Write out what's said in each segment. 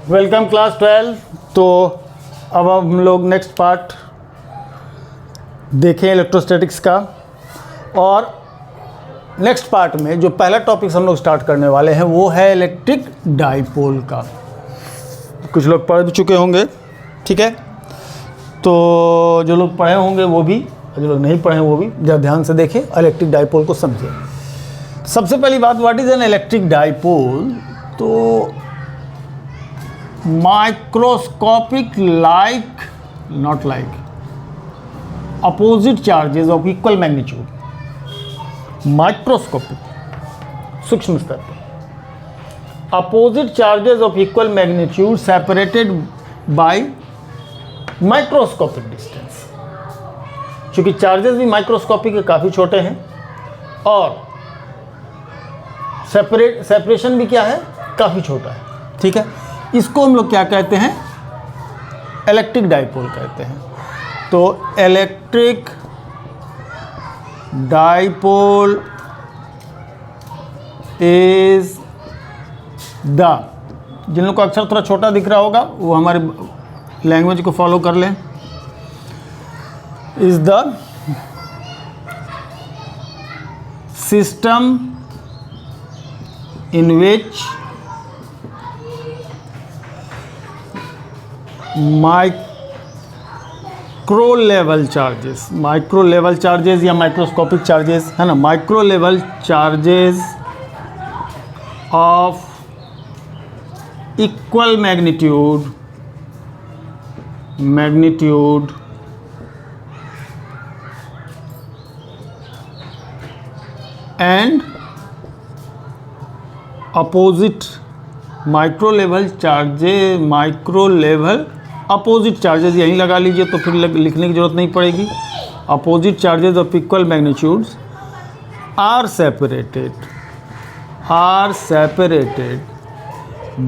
Welcome class 12। तो अब हम लोग नेक्स्ट पार्ट देखें इलेक्ट्रोस्टैटिक्स का। और नेक्स्ट पार्ट में जो पहला टॉपिक हम लोग स्टार्ट करने वाले हैं वो है इलेक्ट्रिक डाइपोल का। कुछ लोग पढ़ भी चुके होंगे, ठीक है। तो जो लोग पढ़े होंगे वो भी, जो लोग नहीं पढ़े वो भी जरा ध्यान से देखें, इलेक्ट्रिक डाइपोल को समझें। सबसे पहली बात, what is an electric dipole? तो microscopic not like opposite charges of equal magnitude, microscopic सूक्ष्म स्तर पर opposite charges of equal magnitude separated by microscopic distance. क्योंकि चार्जेस भी माइक्रोस्कोपिक के काफ़ी छोटे हैं और सेपरेशन भी क्या है, काफ़ी छोटा है, ठीक है। इसको हम लोग क्या कहते हैं? इलेक्ट्रिक डाइपोल कहते हैं। तो इलेक्ट्रिक डाइपोल इज द, जिन लोग को अक्षर थोड़ा छोटा दिख रहा होगा वो हमारे लैंग्वेज को फॉलो कर लें, is the system in which micro level charges या माइक्रोस्कोपिक चार्जेस है ना, micro level charges of equal magnitude and opposite micro level opposite charges, यहीं लगा लीजिए तो फिर लिखने की जरूरत नहीं पड़ेगी। Opposite charges of equal magnitudes are separated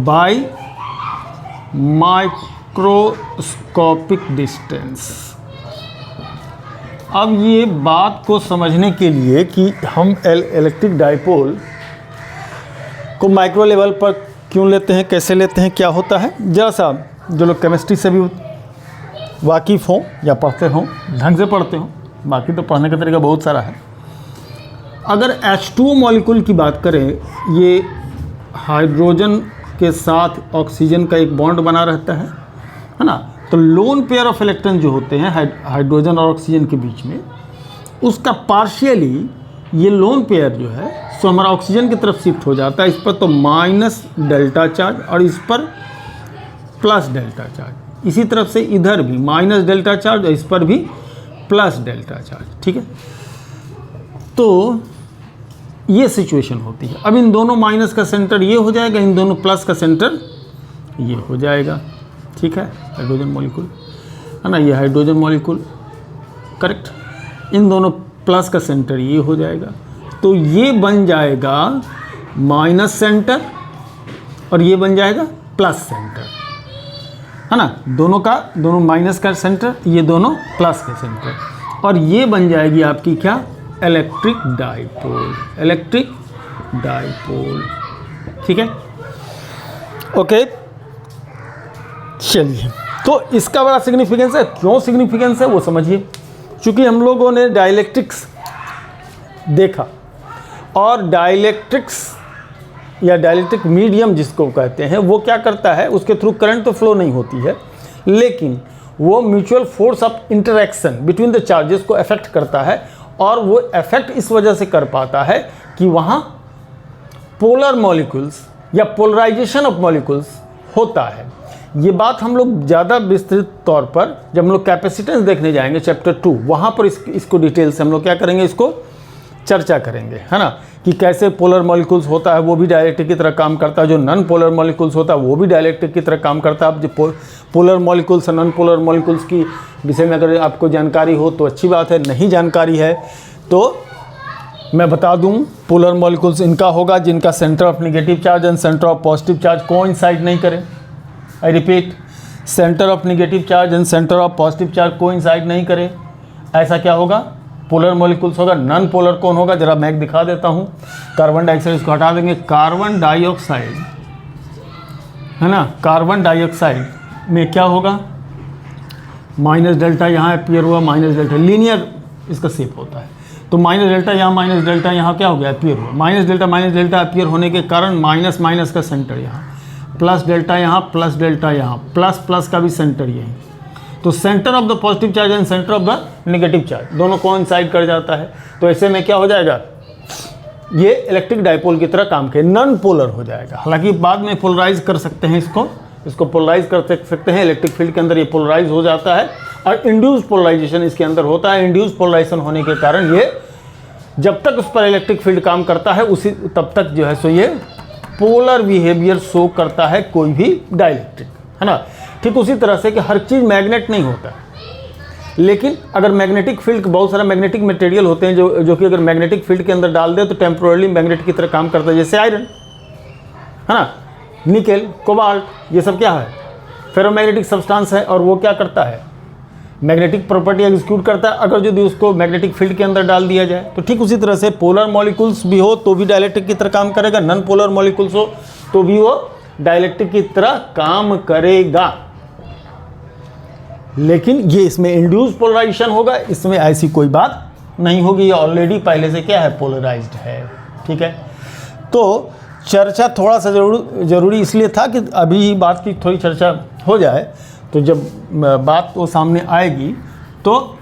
by microscopic distance. अब ये बात को समझने के लिए कि हम इलेक्ट्रिक डाइपोल को माइक्रो लेवल पर क्यों लेते हैं, कैसे लेते हैं, क्या होता है, जरा सा जो लोग केमिस्ट्री से भी वाकिफ़ हों या पढ़ते हों, ढंग से पढ़ते हों, बाकी तो पढ़ने का तरीका बहुत सारा है। अगर H2O मॉलिक्यूल की बात करें, ये हाइड्रोजन के साथ ऑक्सीजन का एक बॉन्ड बना रहता है ना। तो लोन पेयर ऑफ इलेक्ट्रॉन जो होते हैं हाइड्रोजन और ऑक्सीजन के बीच में, उसका पार्शियली ये लोन पेयर जो है सो हमारा ऑक्सीजन की तरफ शिफ्ट हो जाता है। इस पर तो माइनस डेल्टा चार्ज और इस पर प्लस डेल्टा चार्ज। इसी तरफ से इधर भी माइनस डेल्टा चार्ज और इस पर भी प्लस डेल्टा चार्ज, ठीक है। तो ये सिचुएशन होती है। अब इन दोनों माइनस का सेंटर ये हो जाएगा, इन दोनों प्लस का सेंटर ये हो जाएगा, ठीक है। हाइड्रोजन मॉलिक्यूल है ना, ये हाइड्रोजन मॉलिक्यूल, करेक्ट। इन दोनों प्लस का सेंटर ये हो जाएगा, तो ये बन जाएगा माइनस सेंटर और ये बन जाएगा प्लस सेंटर, है ना। दोनों माइनस का सेंटर, ये दोनों प्लस का सेंटर, और ये बन जाएगी आपकी क्या, इलेक्ट्रिक डाइपोल, ठीक है। ओके, चलिए, तो इसका बड़ा सिग्निफिकेंस है। क्यों सिग्निफिकेंस है वो समझिए। चूँकि हम लोगों ने डाइलेक्ट्रिक्स देखा और डाइलेक्ट्रिक्स या डाइलेक्ट्रिक मीडियम जिसको कहते हैं, वो क्या करता है, उसके थ्रू करंट तो फ्लो नहीं होती है, लेकिन वो mutual force of interaction between the charges को अफेक्ट करता है। और वो अफेक्ट इस वजह से कर पाता है कि वहाँ पोलर मॉलिक्यूल्स या पोलराइजेशन ऑफ मॉलिक्यूल्स होता है। ये बात हम लोग ज़्यादा विस्तृत तौर पर जब हम लोग कैपेसिटेंस देखने जाएंगे चैप्टर 2, वहाँ पर इसको डिटेल से हम लोग क्या करेंगे, इसको चर्चा करेंगे, है ना, कि कैसे पोलर मॉलिक्यूल्स होता है वो भी डाइलेक्ट्रिक की तरह काम करता है, जो नॉन पोलर मॉलिक्यूल्स होता है वो भी डाइलेक्ट्रिक की तरह काम करता है। अब जो पोलर मॉलिक्यूल्स और नॉन पोलर मॉलिक्यूल्स की विषय में अगर आपको जानकारी हो तो अच्छी बात है, नहीं जानकारी है तो मैं बता दूं। पोलर मॉलिक्यूल्स इनका होगा जिनका centre of negative charge and centre of positive charge coincide नहीं करें। I repeat, centre of negative charge and centre of positive charge coincide नहीं करें, ऐसा क्या होगा, पोलर मॉलिक्यूल्स होगा। नॉन पोलर कौन होगा, जरा मैं दिखा देता हूँ। कार्बन डाइऑक्साइड इसको हटा देंगे, कार्बन डाइऑक्साइड है ना, कार्बन डाइऑक्साइड में क्या होगा, माइनस डेल्टा यहाँ अपीयर हुआ, माइनस डेल्टा लीनियर इसका शेप होता है, तो माइनस डेल्टा यहाँ, माइनस डेल्टा यहाँ क्या हो गया, अपीयर हुआ, माइनस डेल्टा अपीयर होने के कारण माइनस माइनस का सेंटर यहाँ, प्लस डेल्टा यहाँ, प्लस डेल्टा यहाँ, प्लस प्लस का भी सेंटर यहीं, तो centre of the positive charge and centre of the negative charge दोनों कोइंसाइड कर जाता है, तो ऐसे में क्या हो जाएगा, ये इलेक्ट्रिक डाइपोल की तरह काम करे, नॉन पोलर हो जाएगा। हालांकि बाद में पोलराइज कर सकते हैं इसको पोलराइज कर सकते हैं, इलेक्ट्रिक फील्ड के अंदर ये पोलराइज हो जाता है और इंड्यूस पोलराइजेशन इसके अंदर होता है। इंड्यूस पोलराइजेशन होने के कारण ये जब तक उस पर इलेक्ट्रिक फील्ड काम करता है उसी तब तक जो है सो ये पोलर बिहेवियर शो करता है कोई भी डाइलेक्ट्रिक, है ना। ठीक उसी तरह से कि हर चीज़ मैग्नेट नहीं होता, लेकिन अगर मैग्नेटिक फील्ड, बहुत सारा मैग्नेटिक मटेरियल होते हैं जो कि अगर मैग्नेटिक फील्ड के अंदर डाल दे तो टेम्पोरली मैग्नेट की तरह काम करता है, जैसे आयरन, है ना, निकेल, कोबाल्ट, ये सब क्या है, फेरोमैग्नेटिक सब्सटेंस है और वो क्या करता है, मैग्नेटिक प्रॉपर्टी एग्जीक्यूट करता है अगर यदि उसको मैग्नेटिक फील्ड के अंदर डाल दिया जाए। तो ठीक उसी तरह से पोलर मॉलिक्यूल्स भी हो तो भी डाइलेक्ट्रिक की तरह काम करेगा, नॉन पोलर मॉलिक्यूल्स हो तो भी वो डाइलेक्ट्रिक की तरह काम करेगा, लेकिन ये इसमें इंड्यूस पोलराइजेशन होगा, इसमें ऐसी कोई बात नहीं होगी, ये ऑलरेडी पहले से क्या है, पोलराइज्ड है। ठीक है, तो चर्चा थोड़ा सा जरूरी इसलिए था कि अभी ही बात की थोड़ी चर्चा हो जाए, तो जब बात वो सामने आएगी तो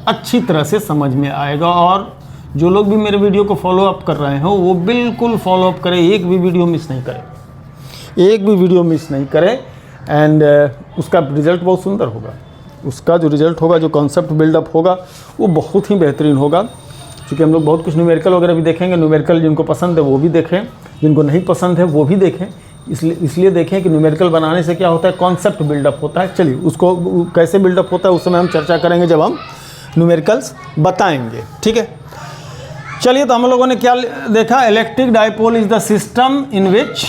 अच्छी तरह से समझ में आएगा। और जो लोग भी मेरे वीडियो को फॉलो अप कर रहे हो वो बिल्कुल फॉलो अप करें, एक भी वीडियो मिस नहीं करें, एक भी वीडियो मिस नहीं करें, एंड उसका रिज़ल्ट बहुत सुंदर होगा। उसका जो रिज़ल्ट होगा, जो कॉन्सेप्ट बिल्डअप होगा वो बहुत ही बेहतरीन होगा, क्योंकि हम लोग बहुत कुछ न्यूमेरिकल वगैरह भी देखेंगे। न्यूमेरिकल जिनको पसंद है वो भी देखें, जिनको नहीं पसंद है वो भी देखें, इसलिए देखें कि न्यूमेरिकल बनाने से क्या होता है, कॉन्सेप्ट बिल्डअप होता है। चलिए उसको कैसे बिल्डअप होता है उस समय हम चर्चा करेंगे जब हम न्यूमेरिकल्स बताएंगे। ठीक है, चलिए तो हम लोगों ने क्या देखा, electric dipole is the system in which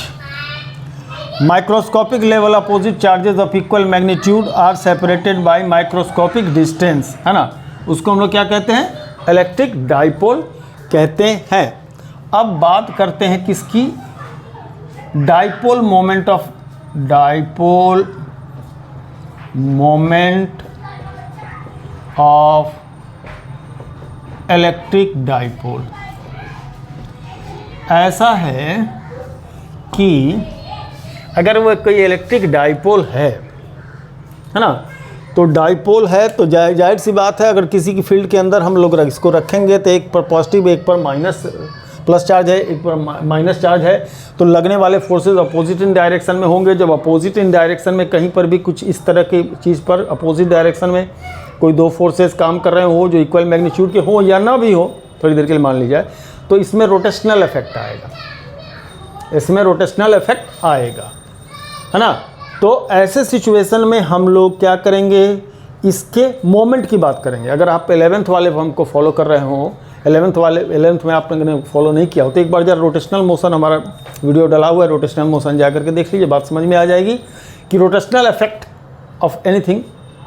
microscopic level opposite charges of equal magnitude are separated by microscopic distance, है ना, उसको हम लोग क्या कहते हैं, इलेक्ट्रिक डाइपोल कहते हैं। अब बात करते हैं किसकी, dipole moment of electric dipole. ऐसा है कि अगर वो कोई इलेक्ट्रिक डाइपोल है ना, तो डाइपोल है तो जाहिर सी बात है, अगर किसी की फील्ड के अंदर हम लोग इसको रखेंगे तो एक पर पॉजिटिव एक पर माइनस प्लस चार्ज है, एक पर माइनस चार्ज है, तो लगने वाले फोर्सेस अपोजिट इन डायरेक्शन में होंगे। जब अपोजिट इन डायरेक्शन में कहीं पर भी कुछ इस तरह की चीज़ पर अपोजिट डायरेक्शन में कोई दो फोर्सेस काम कर रहे हो जो इक्वल मैग्नीट्यूड के हो या ना भी हो, थोड़ी देर के लिए मान ली जाए, तो इसमें रोटेशनल इफेक्ट आएगा, इसमें रोटेशनल इफेक्ट आएगा, है ना। तो ऐसे सिचुएशन में हम लोग क्या करेंगे, इसके मोमेंट की बात करेंगे। अगर आप 11th वाले हमको फॉलो कर रहे हो, 11th में आपने फॉलो नहीं किया हो तो एक बार जरा रोटेशनल मोशन, हमारा वीडियो डला हुआ है रोटेशनल मोशन, जा करके देख लीजिए, बात समझ में आ जाएगी कि रोटेशनल इफेक्ट ऑफ एनीथिंग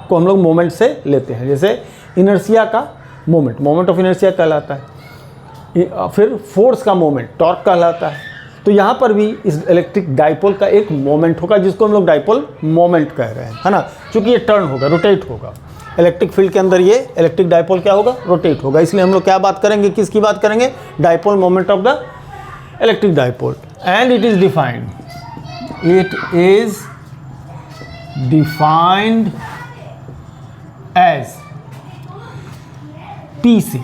को हम लोग मोमेंट से लेते हैं। जैसे इनर्शिया का मोमेंट ऑफ इनर्शिया कहलाता है, फिर फोर्स का मोमेंट टॉर्क कहलाता है। तो यहाँ पर भी इस इलेक्ट्रिक डाइपोल का एक मोमेंट होगा जिसको हम लोग डाइपोल मोमेंट कह रहे हैं, है ना, क्योंकि ये टर्न होगा, रोटेट होगा। इलेक्ट्रिक फील्ड के अंदर ये इलेक्ट्रिक डाइपोल क्या होगा, रोटेट होगा। इसलिए हम लोग क्या बात करेंगे, किसकी बात करेंगे, dipole moment of the electric dipole. And it is defined as P से,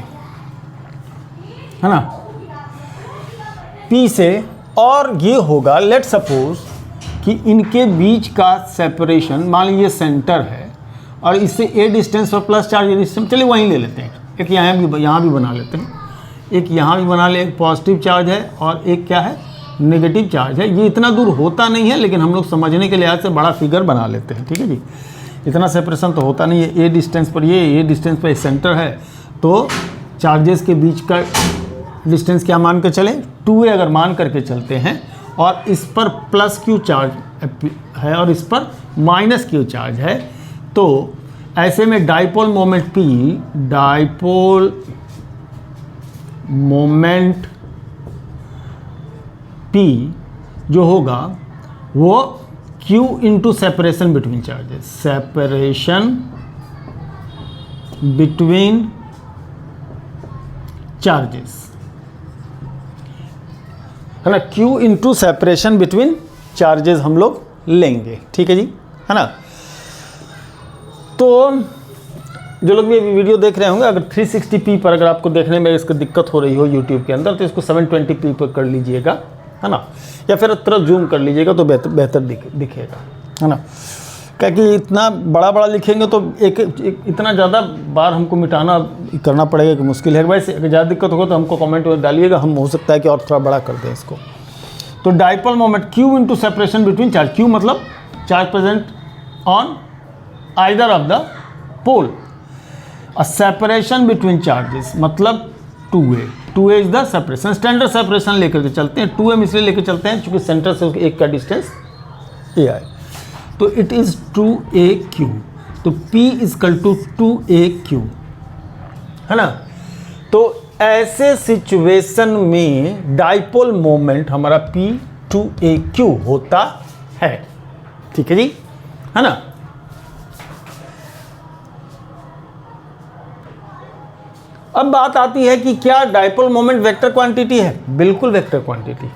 है ना, P से, और ये होगा, लेट सपोज कि इनके बीच का सेपरेशन, मान लीजिए सेंटर है और इससे ए डिस्टेंस और प्लस चार्ज डिस्टेंस, चलिए वहीं ले लेते हैं, एक यहाँ भी बना लेते हैं, एक यहाँ भी बना ले, एक पॉजिटिव चार्ज है और एक क्या है, नेगेटिव चार्ज है। ये इतना दूर होता नहीं है, लेकिन हम लोग समझने के लिहाज से बड़ा फिगर बना लेते हैं, ठीक है जी। इतना सेपरेशन तो होता नहीं है, ए डिस्टेंस पर ए डिस्टेंस पर सेंटर है, तो चार्जेस के बीच का डिस्टेंस क्या मान कर चलें, 2a अगर मान करके चलते हैं, और इस पर प्लस q चार्ज है और इस पर माइनस q चार्ज है, तो ऐसे में डाइपोल मोमेंट P जो होगा वो Q into separation between charges, separation between charges, है ना, Q into separation between charges हम लोग लेंगे, ठीक है जी, है ना। तो जो लोग भी अभी वीडियो देख रहे होंगे, अगर 360p पर अगर आपको देखने में इसको दिक्कत हो रही हो यूट्यूब के अंदर, तो इसको 720p पर कर लीजिएगा, है ना, या फिर तरह जूम कर लीजिएगा तो बेहतर दिखेगा, है ना। क्या कि इतना बड़ा बड़ा लिखेंगे तो एक इतना ज़्यादा बार हमको मिटाना करना पड़ेगा कि मुश्किल है। वैसे अगर ज़्यादा दिक्कत होगा तो हमको कमेंट में डालिएगा, हम हो सकता है कि और थोड़ा बड़ा कर दें इसको। तो dipole moment Q into separation between charge, Q मतलब charge present on either of the pole, uh separation between charges मतलब 2a is the separation, standard separation लेकर के चलते हैं, 2m इसलिए लेकर चलते हैं क्योंकि सेंटर से एक का डिस्टेंस a आए, तो इट इज़ 2aq, तो P इजकल टू 2aq, है ना। तो ऐसे सिचुएशन में डाइपोल मोमेंट हमारा P 2aq होता है, ठीक है जी, है ना। अब बात आती है कि क्या डाइपोल मोमेंट वेक्टर क्वांटिटी है? बिल्कुल वेक्टर क्वांटिटी।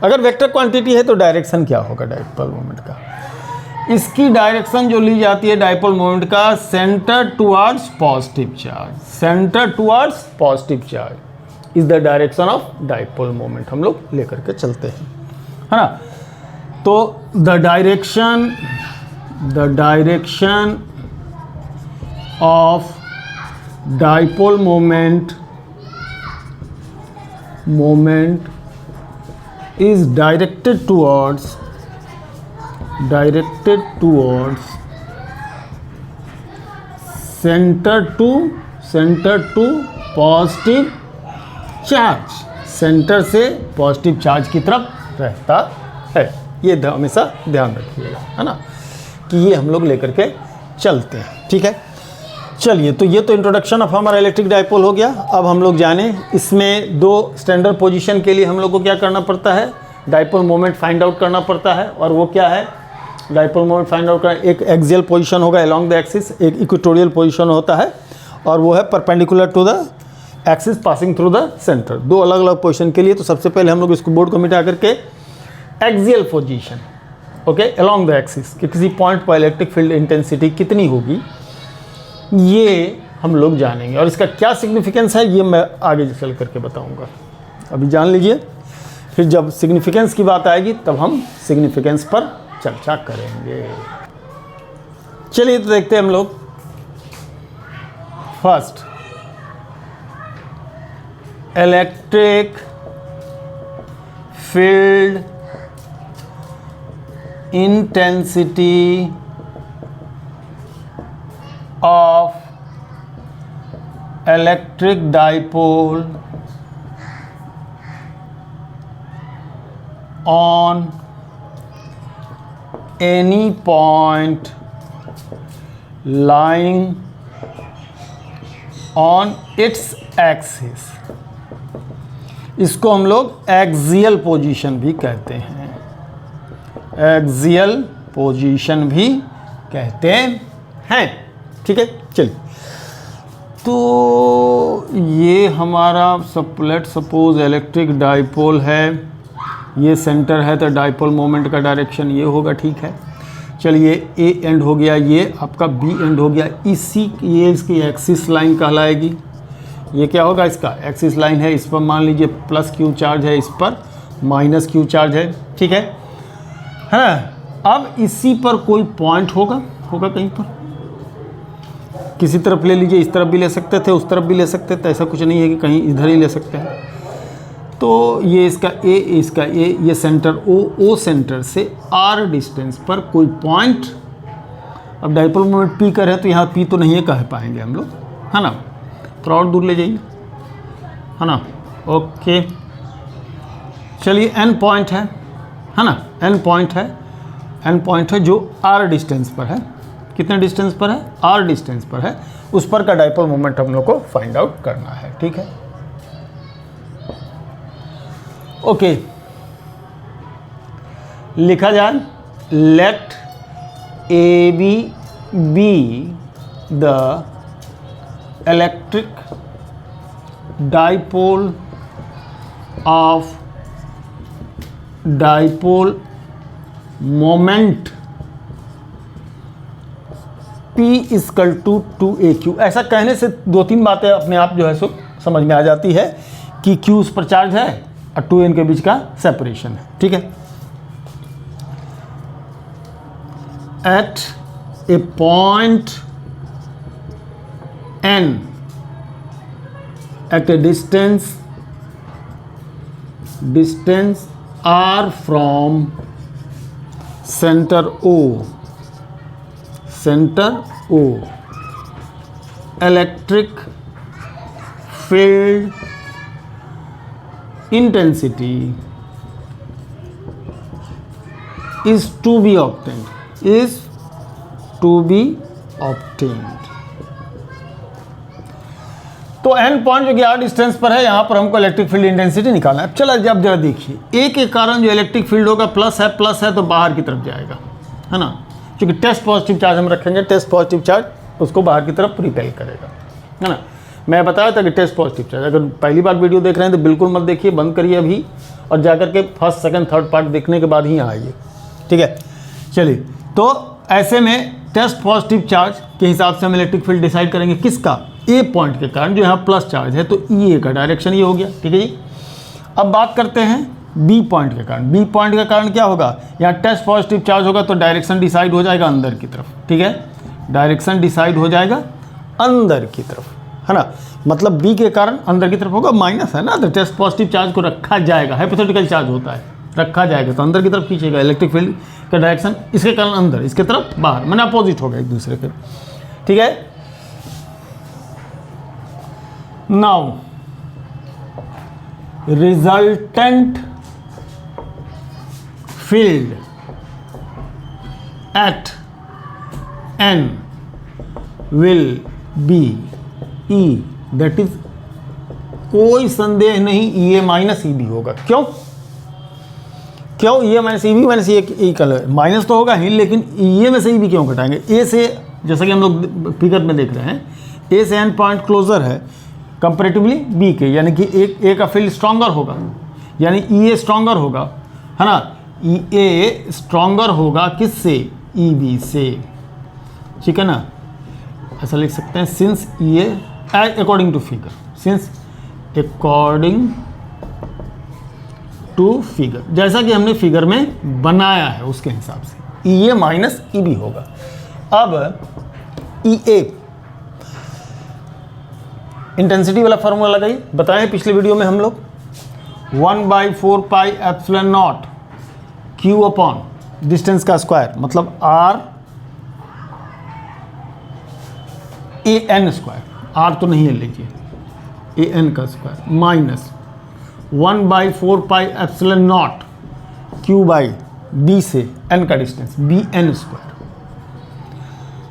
अगर वेक्टर क्वांटिटी है तो डायरेक्शन क्या होगा डाइपोल मोमेंट का? इसकी डायरेक्शन जो ली जाती है डाइपोल मोमेंट का, centre towards positive charge, centre towards positive charge is the direction of dipole moment, हम लोग लेकर के चलते हैं, है ना। तो the direction of dipole moment is directed towards center to positive charge, centre से पॉजिटिव चार्ज की तरफ रहता है। ये हमेशा ध्यान रखिएगा, है ना, कि ये हम लोग लेकर के चलते हैं, ठीक है। चलिए, तो ये तो इंट्रोडक्शन ऑफ हमारा इलेक्ट्रिक डाइपोल हो गया। अब हम लोग जाने इसमें दो स्टैंडर्ड पोजीशन के लिए हम लोग को क्या करना पड़ता है, डाइपोल मोमेंट फाइंड आउट करना पड़ता है। और वो क्या है डाइपोल मोमेंट फाइंड आउट करना? एक एक्सियल पोजीशन होगा अलोंग द एक्सिस, एक इक्वेटोरियल पोजीशन होता है, और वो है perpendicular to the axis passing through the centre. दो अलग अलग पोजीशन के लिए। तो सबसे पहले हम लोग इसको बोर्ड को मिटा करके axial position, okay, along the axis कि किसी पॉइंट पर इलेक्ट्रिक फील्ड इंटेंसिटी कितनी होगी, ये हम लोग जानेंगे। और इसका क्या सिग्निफिकेंस है ये मैं आगे चल करके बताऊंगा। अभी जान लीजिए, फिर जब सिग्निफिकेंस की बात आएगी तब हम सिग्निफिकेंस पर चर्चा करेंगे। चलिए, तो देखते हैं हम लोग। First, electric field intensity of electric dipole on any point lying on its axis, इसको हम लोग एक्सियल पोजीशन भी कहते हैं, एक्सियल पोजीशन भी कहते हैं, ठीक है। चलिए, तो ये हमारा लेट सपोज इलेक्ट्रिक डाइपोल है, ये सेंटर है, तो डाइपोल मोमेंट का डायरेक्शन ये होगा, ठीक है। चलिए, ए एंड हो गया, ये आपका बी एंड हो गया, ये इसकी एक्सिस लाइन कहलाएगी। ये क्या होगा, इसका एक्सिस लाइन है, इस पर मान लीजिए प्लस क्यू चार्ज है, इस पर माइनस क्यू चार्ज है, ठीक है। अब इसी पर कोई पॉइंट होगा कहीं पर, किसी तरफ ले लीजिए, इस तरफ भी ले सकते थे, उस तरफ भी ले सकते थे, ऐसा कुछ नहीं है कि कहीं इधर ही ले सकते हैं। तो ये इसका ए, इसका ए, ये सेंटर ओ सेंटर से आर डिस्टेंस पर कोई पॉइंट। अब डाइपोल मोमेंट पी कर है तो यहाँ पी तो नहीं है कह पाएंगे हम लोग, है ना। थोड़ा और दूर ले जाइए, है ना, ओके। चलिए, एन पॉइंट है ना, एन पॉइंट है जो आर डिस्टेंस पर है। कितने डिस्टेंस पर है? आर डिस्टेंस पर है। उस पर का डाइपोल मोमेंट हम लोग को फाइंड आउट करना है, ठीक है, ओके। लिखा जाए let A B the electric dipole of dipole moment P equal to 2AQ। ऐसा कहने से दो तीन बातें अपने आप जो है सो समझ में आ जाती है कि Q उस पर चार्ज है और 2N के बीच का सेपरेशन है। ठीक है, at a point N at a distance R from center O electric field intensity is to be obtained। तो एन पॉइंट जो कि आर डिस्टेंस पर है, यहाँ पर हमको इलेक्ट्रिक फील्ड इंटेंसिटी निकालना है। चलो जब जरा देखिए, ए के कारण जो इलेक्ट्रिक फील्ड होगा प्लस है तो बाहर की तरफ जाएगा, है ना, क्योंकि टेस्ट पॉजिटिव चार्ज हम रखेंगे, टेस्ट पॉजिटिव चार्ज उसको बाहर की तरफ रिपेल करेगा, है ना। मैं बताया था कि टेस्ट पॉजिटिव चार्ज, अगर पहली बार वीडियो देख रहे हैं तो बिल्कुल मत देखिए, बंद करिए अभी और जाकर के फर्स्ट सेकंड थर्ड पार्ट देखने के बाद ही यहाँ आइए। ठीक है, चलिए, तो ऐसे में टेस्ट पॉजिटिव चार्ज के हिसाब से हम इलेक्ट्रिक फील्ड डिसाइड करेंगे किसका, ए पॉइंट के कारण जो यहाँ प्लस चार्ज है, तो ई ए का डायरेक्शन ये हो गया। ठीक है जी, अब बात करते हैं बी पॉइंट के कारण। बी पॉइंट के कारण क्या होगा, यहाँ टेस्ट पॉजिटिव चार्ज होगा तो डायरेक्शन डिसाइड हो जाएगा अंदर की तरफ। ठीक है, डायरेक्शन डिसाइड हो जाएगा अंदर की तरफ, है ना, मतलब बी के कारण अंदर की तरफ होगा, माइनस है ना, तो टेस्ट पॉजिटिव चार्ज को रखा जाएगा, हाइपोथेटिकल चार्ज होता है, रखा जाएगा तो अंदर की तरफ खींचेगा, इलेक्ट्रिक फील्ड का डायरेक्शन इसके कारण अंदर, इसके तरफ बाहर, मैंने अपोजिट होगा एक दूसरे के। ठीक है, now resultant field at N will be E, that is कोई संदेह नहीं ई ए माइनस ई बी होगा। क्यों ई ए माइनस ई बी माइनस ई कलर माइनस तो होगा ही, लेकिन ई ए में से ई बी क्यों घटाएंगे, ए से, जैसा कि हम लोग फिगर में देख रहे हैं, ए से एन पॉइंट क्लोजर है कंपेरेटिवली बी के, यानी कि ए का फील्ड स्ट्रॉन्गर होगा, यानी ई ए स्ट्रॉन्गर होगा, है ना, ई ए स्ट्रॉन्गर होगा किससे, ई बी से। ठीक है ना, ऐसा लिख सकते हैं, since E A according to figure, since according to figure, जैसा कि हमने फिगर में बनाया है उसके हिसाब से ई ए माइनस ई बी होगा। अब ई ए इंटेंसिटी वाला फॉर्मूला लगाइए, बताएं पिछले वीडियो में हम लोग 1/4 pi epsilon naught q upon distance का स्क्वायर, मतलब r A N square, r तो नहीं है लीजिए, ए एन का square minus 1/4 pi epsilon naught Q by B से एन का डिस्टेंस बी एन स्क्वायर,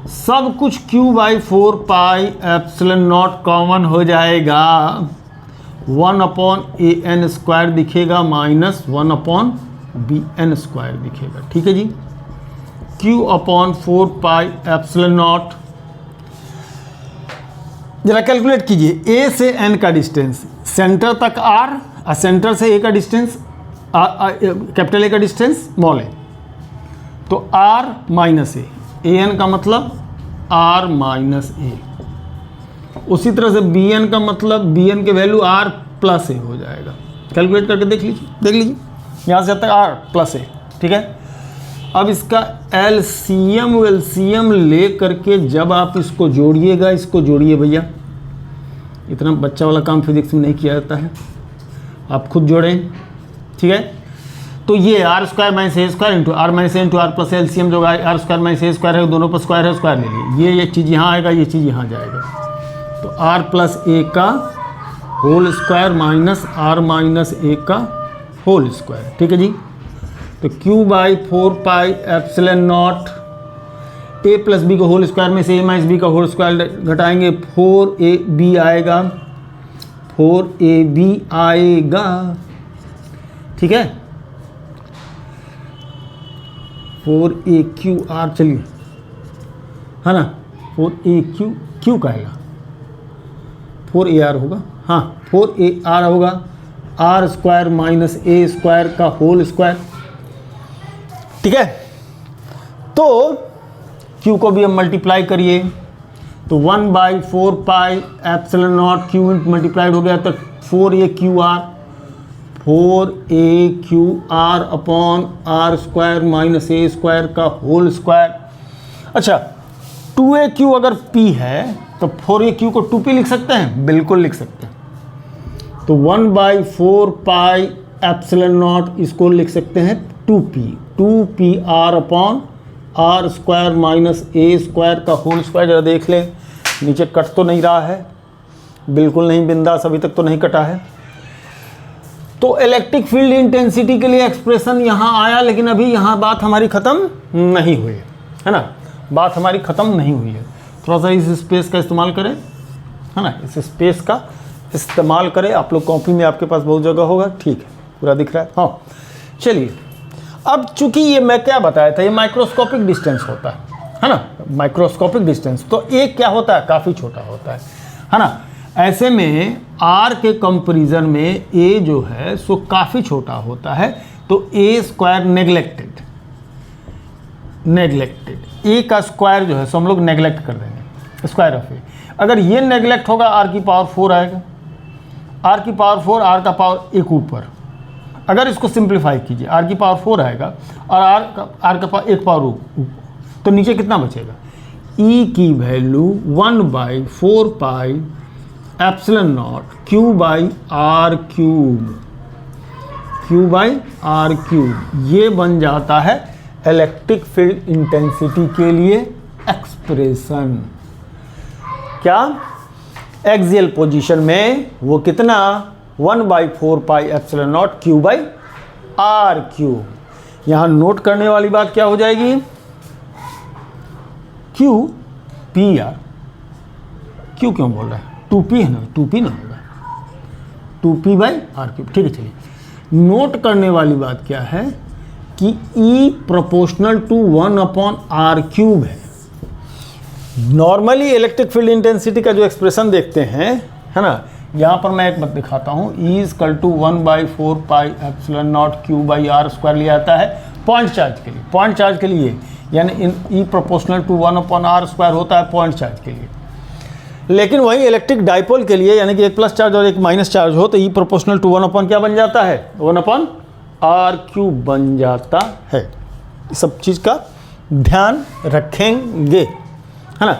सब कुछ q/4 pi epsilon not common हो जाएगा, 1/an स्क्वायर दिखेगा माइनस 1/bn स्क्वायर दिखेगा। ठीक है जी, q/4 पाई एप्सिलॉन नॉट, जरा कैलकुलेट कीजिए, a से n का डिस्टेंस, सेंटर तक r और सेंटर से a का डिस्टेंस, कैपिटल A का डिस्टेंस स्मॉल a, तो r माइनस a, an का मतलब r माइनस a, उसी तरह से bn का मतलब bn के वैल्यू r प्लस a हो जाएगा। कैलकुलेट करके देख लीजिए यहाँ से अब तक r प्लस a। ठीक है, अब इसका एलसीएम ले करके जब आप इसको जोड़िएगा, इसको जोड़िए भैया, इतना बच्चा वाला काम फिजिक्स में नहीं किया जाता है, आप खुद जोड़ें। ठीक है, तो ये R square minus A square into R minus A into R plus LCM जो R square minus A square है, दोनों पर स्क्वायर है, स्क्वायर ले लीजिए, ये चीज़ यहाँ आएगा, ये चीज़ यहाँ जाएगा, तो आर प्लस ए का whole square minus R minus A का होल स्क्वायर। ठीक है जी, तो q/4 pi epsilon naught a plus B का होल स्क्वायर में से a माइनस बी का होल स्क्वायर घटाएंगे, 4ab आएगा, 4ab आएगा। ठीक है, 4AQR, चलिए है ना, 4AQ का आएगा, 4AR होगा, हाँ 4AR होगा, R square minus A square का होल स्क्वायर। ठीक है, तो Q को भी हम मल्टीप्लाई करिए तो 1/4 pi epsilon not Q multiplied हो गया तो 4AQR upon R square minus A square का होल स्क्वायर। अच्छा, 2AQ अगर P है तो 4AQ को 2P लिख सकते हैं, बिल्कुल लिख सकते हैं। तो 1/4 पाई एप्सिलॉन नॉट इसको लिख सकते हैं 2PR upon R square minus A square का होल स्क्वायर। जरा देख लें, नीचे कट तो नहीं रहा है, बिल्कुल नहीं, बिंदास अभी तक तो नहीं कटा है। तो इलेक्ट्रिक फील्ड इंटेंसिटी के लिए एक्सप्रेशन यहाँ आया, लेकिन अभी यहाँ बात हमारी ख़त्म नहीं हुई है ना, बात हमारी ख़त्म नहीं हुई है। थोड़ा सा इस स्पेस का इस्तेमाल करें, है ना, इस स्पेस का इस्तेमाल करें। आप लोग कॉपी में आपके पास बहुत जगह होगा, ठीक है, पूरा दिख रहा है। हाँ चलिए, अब चूंकि ये मैं क्या बताया था, ये माइक्रोस्कोपिक डिस्टेंस होता है ना, माइक्रोस्कोपिक डिस्टेंस, तो ए क्या होता है, काफ़ी छोटा होता है ना। ऐसे में आर के कंपैरिजन में ए जो है सो काफ़ी छोटा होता है, तो ए स्क्वायर नेगलेक्टेड, ए का स्क्वायर जो है सो हम लोग नेगलेक्ट कर देंगे, स्क्वायर ऑफ ए। अगर ये नेगलेक्ट होगा आर की पावर 4 आएगा, आर की पावर 4, आर का पावर एक ऊपर। अगर इसको सिंप्लीफाई कीजिए, आर की पावर 4 आएगा और आर का पावर एक पावर ऊपर, तो नीचे कितना बचेगा, ई की value 1/4 pi epsilon not Q/R³, ये बन जाता है इलेक्ट्रिक फील्ड इंटेंसिटी के लिए एक्सप्रेशन। क्या, एक्सियल पोजीशन में वो कितना, 1/4 पाई एप्सिलॉन नॉट Q/R³। यहाँ नोट करने वाली बात क्या हो जाएगी, QPR, Q क्यों बोल रहा है, 2P है ना, 2P ना होगा, 2P/R³। ठीक है, चलिए नोट करने वाली बात क्या है कि E प्रोपोर्शनल टू 1/R³ है। नॉर्मली इलेक्ट्रिक फील्ड इंटेंसिटी का जो एक्सप्रेशन देखते हैं, है ना, यहाँ पर मैं एक बात दिखाता हूँ, E = 1/4 pi epsilon not Q/R² लिया जाता है पॉइंट चार्ज के लिए, यानी E प्रोपोर्शनल टू 1/R² होता है पॉइंट चार्ज के लिए। लेकिन वही इलेक्ट्रिक डाइपोल के लिए, यानी कि एक प्लस चार्ज और एक माइनस चार्ज हो, तो E प्रोपोर्शनल टू 1 क्या बन जाता है, 1/R³ बन जाता है। सब चीज़ का ध्यान रखेंगे, है ना।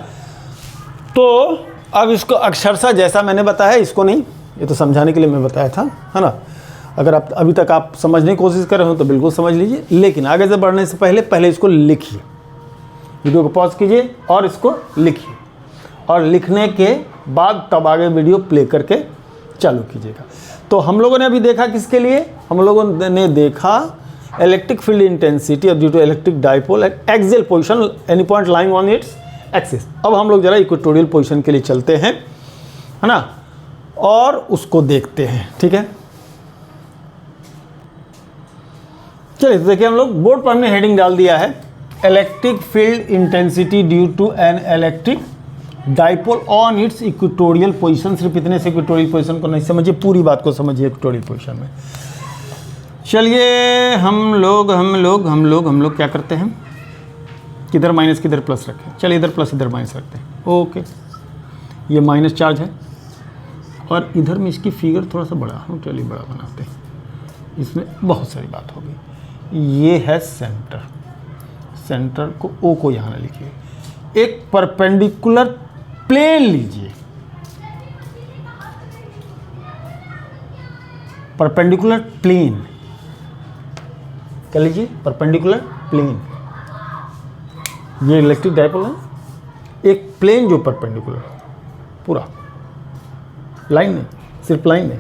तो अब इसको अक्षरशः जैसा मैंने बताया, इसको नहीं, ये तो समझाने के लिए मैं बताया था, है ना। अगर आप अभी तक आप समझने की कोशिश कर रहे हो तो बिल्कुल समझ लीजिए, लेकिन आगे से बढ़ने से पहले इसको लिखिए, वीडियो को पॉज कीजिए और इसको लिखिए, और लिखने के बाद तब आगे वीडियो प्ले करके चालू कीजिएगा। तो हम लोगों ने अभी देखा किसके लिए, हम लोगों ने देखा electric field intensity due to electric dipole at axial position any point lying on its axis. अब हम लोग जरा इक्वेटोरियल पोजीशन के लिए चलते हैं, है ना, और उसको देखते हैं, ठीक है। चलिए तो देखिए, हम लोग बोर्ड पर हमने हेडिंग डाल दिया है, electric field intensity due to an electric dipole on its equatorial position. सिर्फ इतने से इक्वेटोरियल पोजीशन को नहीं समझिए, पूरी बात को समझिए इक्वेटोरियल पोजीशन में। चलिए हम लोग क्या करते हैं, किधर माइनस किधर प्लस रखें, चलिए इधर प्लस इधर माइनस रखते हैं। ओके, ये माइनस चार्ज है और इधर में इसकी फिगर थोड़ा सा बड़ा, हम चलिए बड़ा बनाते हैं, इसमें बहुत सारी बात होगी। ये है सेंटर को, ओ को यहाँ ना लिखिए, एक परपेंडिकुलर प्लेन लीजिए, परपेंडिकुलर प्लेन क्या लीजिए, परपेंडिकुलर प्लेन। ये इलेक्ट्रिक डाइपोल है, एक प्लेन जो परपेंडिकुलर, पूरा लाइन नहीं, सिर्फ लाइन नहीं,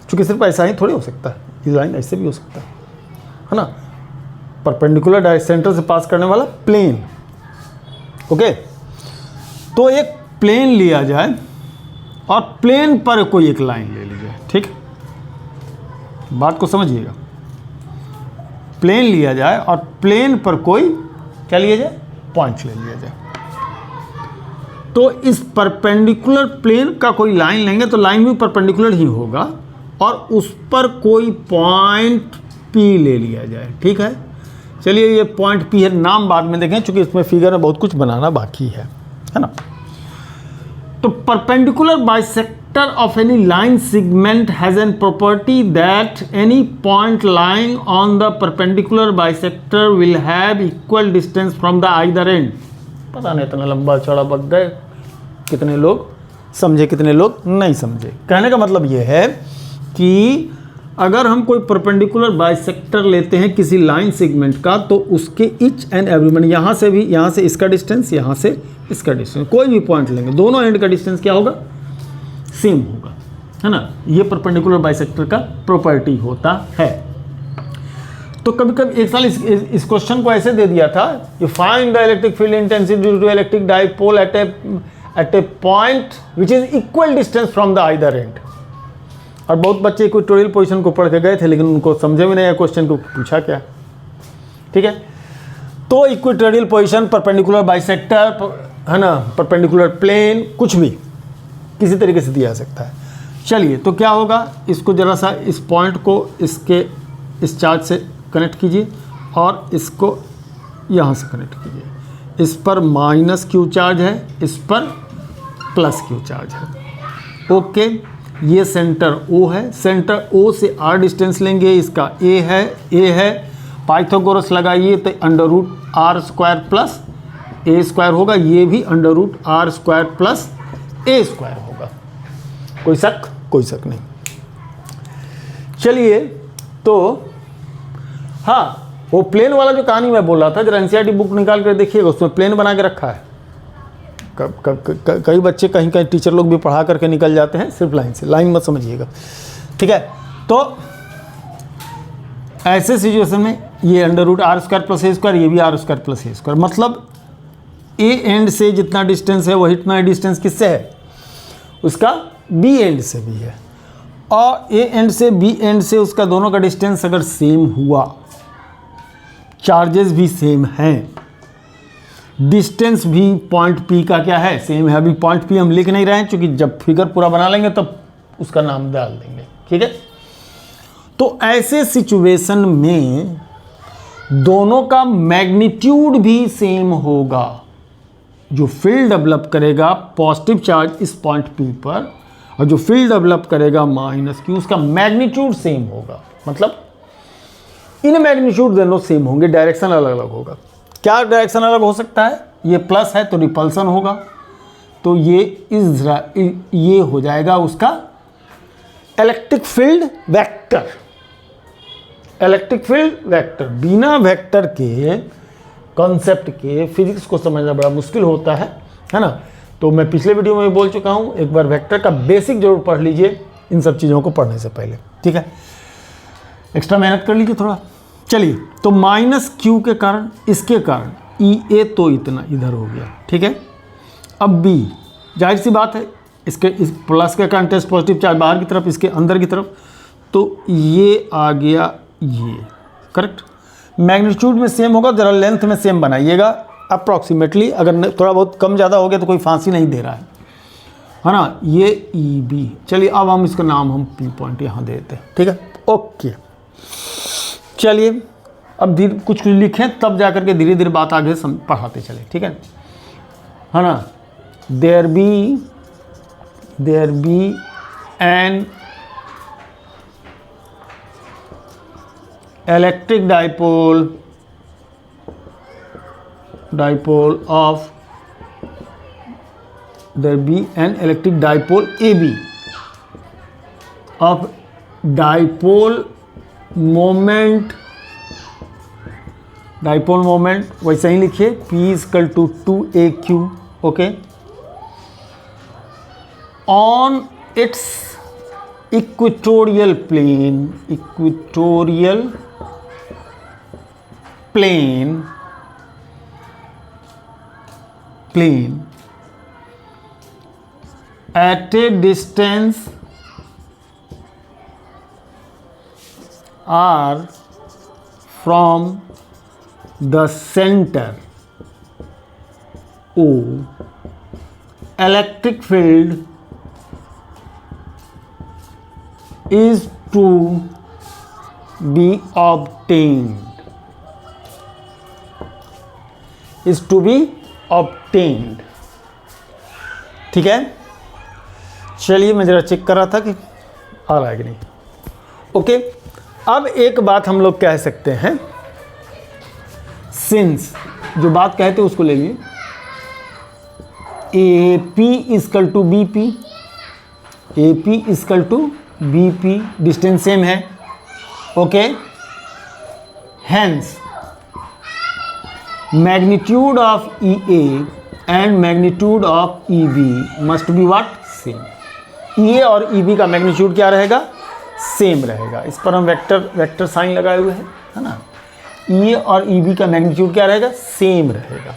क्योंकि सिर्फ ऐसा ही थोड़ी हो सकता है, ये लाइन ऐसे भी हो सकता है ना, परपेंडिकुलर सेंटर से पास करने वाला प्लेन। ओके, तो एक प्लेन लिया जाए और प्लेन पर कोई एक लाइन ले लीजिए, ठीक, बात को समझिएगा। प्लेन लिया जाए और प्लेन पर कोई क्या लिया जाए, पॉइंट ले लिया जाए। तो इस परपेंडिकुलर प्लेन का कोई लाइन लेंगे तो लाइन भी परपेंडिकुलर ही होगा और उस पर कोई पॉइंट P ले लिया जाए। ठीक है, चलिए ये पॉइंट P है, नाम बाद में देखें क्योंकि इसमें फिगर में बहुत कुछ बनाना बाकी है ना। तो perpendicular bisector of any line segment has an property that any point lying on the perpendicular bisector will have equal distance from the either and. पता नहीं इतना लंबा चौड़ा बक गए, कितने लोग समझे कितने लोग नहीं समझे। कहने का मतलब ये है कि अगर हम कोई परपेंडिकुलर बाइसेक्टर लेते हैं किसी लाइन सेगमेंट का तो उसके ईच एंड एवरी वन, यहाँ से भी, यहाँ से इसका डिस्टेंस, यहाँ से इसका डिस्टेंस, कोई भी पॉइंट लेंगे दोनों एंड का डिस्टेंस क्या होगा, सेम होगा, है ना। ये परपेंडिकुलर बाइसेक्टर का प्रॉपर्टी होता है। तो कभी कभी एक साल इस क्वेश्चन को ऐसे दे दिया था, you find the electric field intensity due to electric dipole at a point which is equal distance from the either end. और बहुत बच्चे इक्वेटोरियल पोजीशन को पढ़ के गए थे लेकिन उनको समझे भी नहीं है क्वेश्चन को पूछा क्या। ठीक है, तो इक्वेटोरियल पोजीशन, परपेंडिकुलर बाइसेक्टर, है ना, परपेंडिकुलर प्लेन, कुछ भी किसी तरीके से दिया जा सकता है। चलिए तो क्या होगा, इसको जरा सा इस पॉइंट को इसके इस चार्ज से कनेक्ट कीजिए और इसको यहाँ से कनेक्ट कीजिए। इस पर माइनस Q चार्ज है, इस पर प्लस Q चार्ज है। ओके, ये सेंटर O है, सेंटर O से R डिस्टेंस लेंगे, इसका A है, पाइथागोरस लगाइए तो under root are square plus A square होगा, ये भी under root are square plus A square होगा। कोई शक? कोई शक नहीं। चलिए तो हाँ, वो प्लेन वाला जो कहानी मैं बोल रहा था, जरा एनसीईआरटी बुक निकाल कर देखिएगा, उसमें प्लेन बना के रखा है। कई बच्चे कहीं कहीं टीचर लोग भी पढ़ा करके निकल जाते हैं सिर्फ लाइन से, लाइन मत समझिएगा। ठीक है, तो ऐसे सिचुएशन में ये under root are square plus A square, ये भी आर स्क्वायर प्लस ए स्क्वायर, मतलब ए एंड से जितना डिस्टेंस है वही इतना डिस्टेंस किससे है, उसका बी एंड से भी है। और ए एंड से बी एंड से उसका दोनों का डिस्टेंस अगर सेम हुआ, चार्जेस भी सेम हैं, डिस्टेंस भी पॉइंट पी का क्या है, सेम है। अभी पॉइंट पी हम लिख नहीं रहे हैं क्योंकि जब फिगर पूरा बना लेंगे तब उसका नाम डाल देंगे। ठीक है, तो ऐसे सिचुएशन में दोनों का मैग्नीट्यूड भी सेम होगा। जो फील्ड डेवलप करेगा पॉजिटिव चार्ज इस पॉइंट पी पर और जो फील्ड डेवलप करेगा माइनस Q, उसका मैग्नीट्यूड सेम होगा। मतलब इन मैग्नीट्यूड दोनों सेम होंगे, डायरेक्शन अलग अलग होगा। क्या डायरेक्शन अलग हो सकता है, ये प्लस है तो रिपल्सन होगा, तो ये हो जाएगा उसका electric field vector. Electric field vector, बिना वेक्टर के कॉन्सेप्ट के फिजिक्स को समझना बड़ा मुश्किल होता है ना। तो मैं पिछले वीडियो में बोल चुका हूँ, एक बार वेक्टर का बेसिक जरूर पढ़ लीजिए इन सब चीज़ों को पढ़ने से पहले। ठीक है, एक्स्ट्रा मेहनत कर लीजिए थोड़ा। चलिए, तो माइनस Q के कारण, इसके कारण EA तो इतना इधर हो गया। ठीक है, अब B, जाहिर सी बात है इसके इस प्लस के कारण टेस्ट पॉजिटिव चार्ज बाहर की तरफ, इसके अंदर की तरफ, तो ये आ गया, ये करेक्ट। मैग्नीट्यूड में सेम होगा, जरा लेंथ में सेम बनाइएगा अप्रॉक्सीमेटली, अगर थोड़ा बहुत कम ज़्यादा हो गया तो कोई फांसी नहीं दे रहा है ना। ये EB, चलिए अब हम इसका नाम हम P पॉइंट यहाँ दे देते हैं। ठीक है, ओके। चलिए अब धीरे कुछ लिखें तब जा करके धीरे धीरे बात आगे पढ़ाते चले। ठीक है ना। There be an electric dipole of there be an electric dipole AB of dipole moment वैसे ही लिखिए, P equal to 2AQ। Okay, on its equatorial plane at a distance r from the centre O, electric field is to be obtained. Is to be obtained. ठीक है, चलिए मैं जरा check कर रहा था कि आ रहा है कि नहीं। ओके, अब एक बात हम लोग कह सकते हैं, सिंस जो बात कहते हैं उसको ले लीजिए, A P equal to B P, A P equal to B P, distance same है। Okay, hence magnitude of E A and magnitude of E B must be what, same. E A और E B का magnitude क्या रहेगा, same रहेगा। इस पर हम vector sign लगाए हुए हैं, है ना। ई ए और ई बी का मैग्नीट्यूड क्या रहेगा, सेम रहेगा,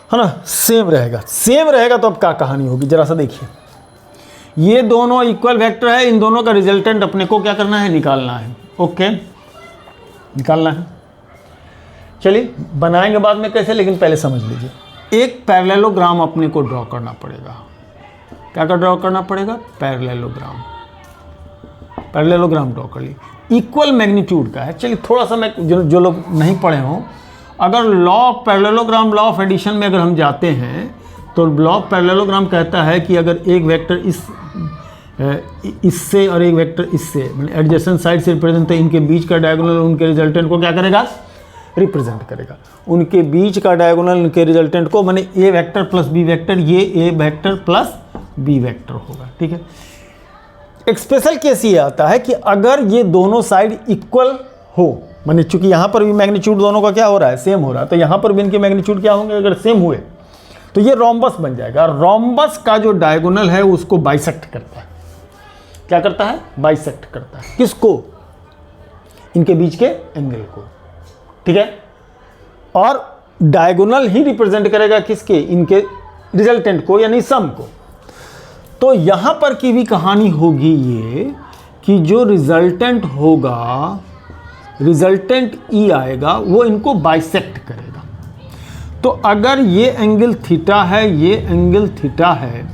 है ना, सेम रहेगा। सेम रहेगा तो अब क्या कहानी होगी, जरा सा देखिए। ये दोनों इक्वल वेक्टर है, इन दोनों का रिजल्टेंट अपने को क्या करना है, निकालना है। ओके, निकालना है। चलिए बनाएंगे बाद में कैसे, लेकिन पहले समझ लीजिए। एक पैरेललोग्राम अपने को ड्रॉ करना पड़ेगा। क्या का ड्रॉ करना पड़ेगा, पैरेललोग्राम। पैरेललोग्राम ड्रॉ कर ली, इक्वल मैग्नीट्यूड का है। चलिए थोड़ा सा मैं जो लोग नहीं पढ़े हों, अगर law of parallelogram, law of addition में अगर हम जाते हैं तो लॉ ऑफ पैरेललोग्राम कहता है कि अगर एक वेक्टर इससे और एक वेक्टर इससे एडजेसेंट साइड से रिप्रेजेंट, तो इनके बीच का डायगोनल उनके रिजल्टेंट को क्या करेगा, रिप्रेजेंट करेगा। उनके बीच का डायगोनल उनके रिजल्टेंट को, माने ए वेक्टर प्लस बी वेक्टर, ये ए वेक्टर प्लस बी वेक्टर होगा। ठीक है, एक स्पेशल केस ये आता है कि अगर ये दोनों साइड इक्वल हो, माने चूंकि यहाँ पर भी मैग्नीट्यूड दोनों का क्या हो रहा है, सेम हो रहा है, तो यहाँ पर भी इनके मैग्नीट्यूड क्या होंगे, अगर सेम हुए तो ये रोम्बस बन जाएगा। रोम्बस का जो डायगोनल है उसको बाइसेक्ट करता है। क्या करता है, बाइसेक्ट करता है। किसको, इनके बीच के एंगल को। ठीक है, और डायगोनल ही रिप्रेजेंट करेगा किसके, इनके रिजल्टेंट को, यानी सम को। तो यहां पर की भी कहानी होगी ये कि जो रिजल्टेंट होगा, रिजल्टेंट ई आएगा, वो इनको बाइसेक्ट करेगा। तो अगर ये एंगल थीटा है, ये एंगल थीटा है,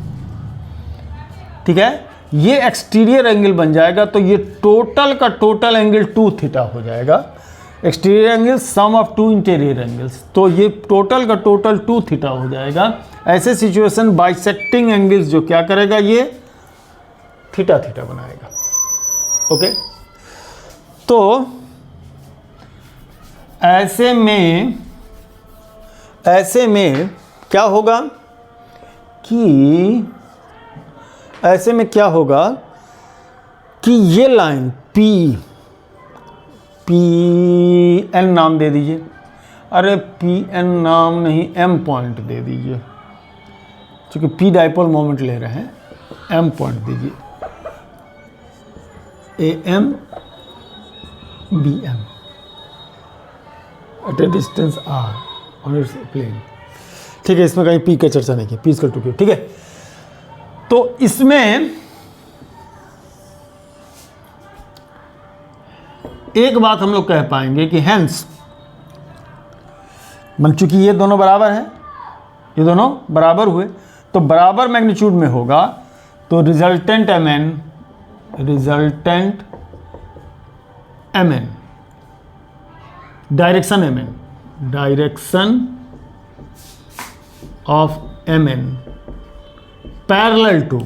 ठीक है, ये एक्सटीरियर एंगल बन जाएगा, तो ये टोटल का टोटल एंगल 2 थीटा हो जाएगा। Exterior angle sum of 2 interior angles, तो ये टोटल का टोटल 2 थीटा हो जाएगा। ऐसे सिचुएशन बाइसेक्टिंग एंगल्स जो क्या करेगा, ये थीटा थीटा बनाएगा। ओके, तो ऐसे में क्या होगा कि ऐसे में क्या होगा कि ये लाइन पी एन नाम दे दीजिए, अरे पी एन नाम नहीं, एम पॉइंट दे दीजिए, क्योंकि पी डाइपोल मोमेंट ले रहे हैं, एम पॉइंट दीजिए, A M B M at a distance r on its plane. ठीक है, इसमें कहीं पी का चर्चा नहीं की, पी इक्वल टू क्यू। ठीक है, तो इसमें एक बात हम लोग कह पाएंगे कि हेंस, मन चूंकि ये दोनों बराबर हैं, ये दोनों बराबर हुए, तो बराबर मैग्नीट्यूड में होगा, तो resultant M N, resultant M N, direction M N, direction of M N parallel to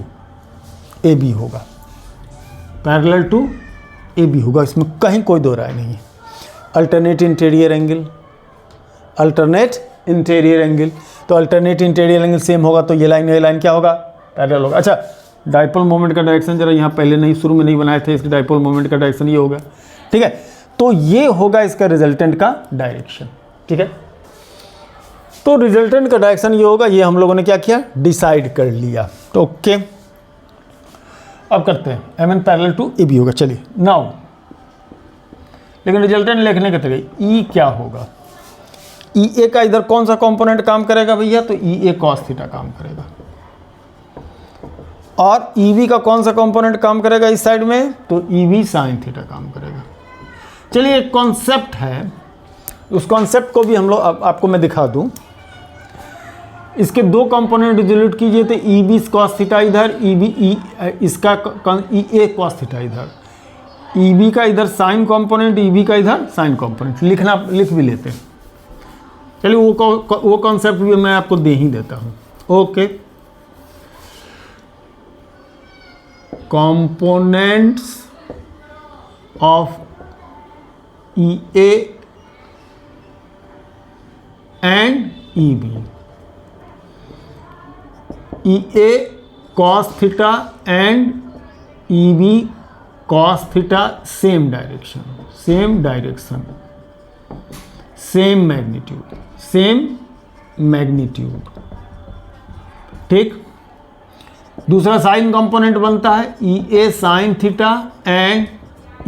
A B होगा, पैरेलल टू ए बी होगा। इसमें कहीं कोई दो राय नहीं है। Alternate interior angle, alternate interior angle, तो अल्टरनेट इंटीरियर एंगल सेम होगा, तो ये लाइन क्या होगा, पैरेलल होगा। अच्छा, डाइपोल मोमेंट का डायरेक्शन जरा यहाँ पहले नहीं, शुरू में नहीं बनाए थे, इसके डाइपोल मोमेंट का डायरेक्शन ये होगा। ठीक है, तो ये होगा इसका रिजल्टेंट का डायरेक्शन। ठीक है, तो रिजल्टेंट का डायरेक्शन ये होगा, ये हम लोगों ने क्या किया, डिसाइड कर लिया। तो ओके, अब करते हैं M N parallel to A B होगा। चलिए नाउ, लेकिन रिजल्टेंट लिखने के तरीके, ई क्या होगा, ई ए का इधर कौन सा कंपोनेंट काम करेगा भैया, तो ई ए कॉस थीटा काम करेगा, और ई बी का कौन सा कंपोनेंट काम करेगा इस साइड में, तो ई बी साइन थीटा काम करेगा। चलिए एक कॉन्सेप्ट है, उस कॉन्सेप्ट को भी हम लोग आपको मैं दिखा दूं। इसके दो कंपोनेंट रिजोल्यूट कीजिए तो ई बी कॉस थीटा इधर, ई बी इसका ई ए कॉस थीटा इधर, ई बी का इधर साइन कंपोनेंट, ई बी का इधर साइन कंपोनेंट, लिख भी लेते हैं। चलिए वो कॉन्सेप्ट भी मैं आपको दे ही देता हूँ। Okay, components of E A and E B, E A cos theta and E B cos theta, same direction, same magnitude, ठीक। दूसरा साइन कंपोनेंट बनता है E A sine theta and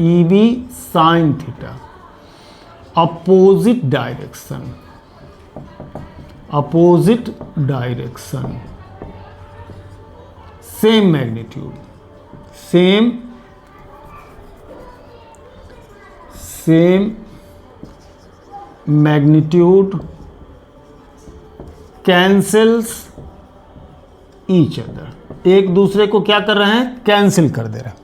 E B sine theta, opposite direction, same magnitude, same magnitude, cancels each other, एक दूसरे को क्या कर रहे हैं, कैंसिल कर दे रहे हैं।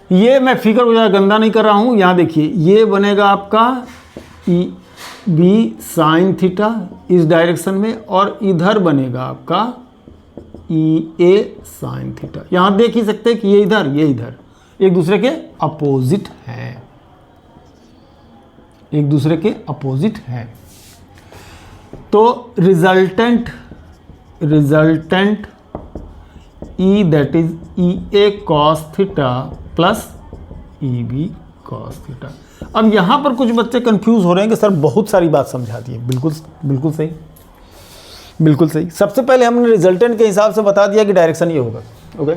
ये मैं फिगर वगैरह गंदा नहीं कर रहा हूं, यहां देखिए ये बनेगा आपका ई बी साइन थीटा इस डायरेक्शन में, और इधर बनेगा आपका ई ए साइन थीटा। यहां देख ही सकते हैं कि ये इधर एक दूसरे के अपोजिट हैं, एक दूसरे के अपोजिट हैं। तो resultant E that is E A cos theta plus E B cos theta. अब यहां पर कुछ बच्चे कंफ्यूज हो रहे हैं कि सर बहुत सारी बात समझा दी है। बिल्कुल सही। सबसे पहले हमने रिजल्टेंट के हिसाब से बता दिया कि डायरेक्शन ये होगा, ओके,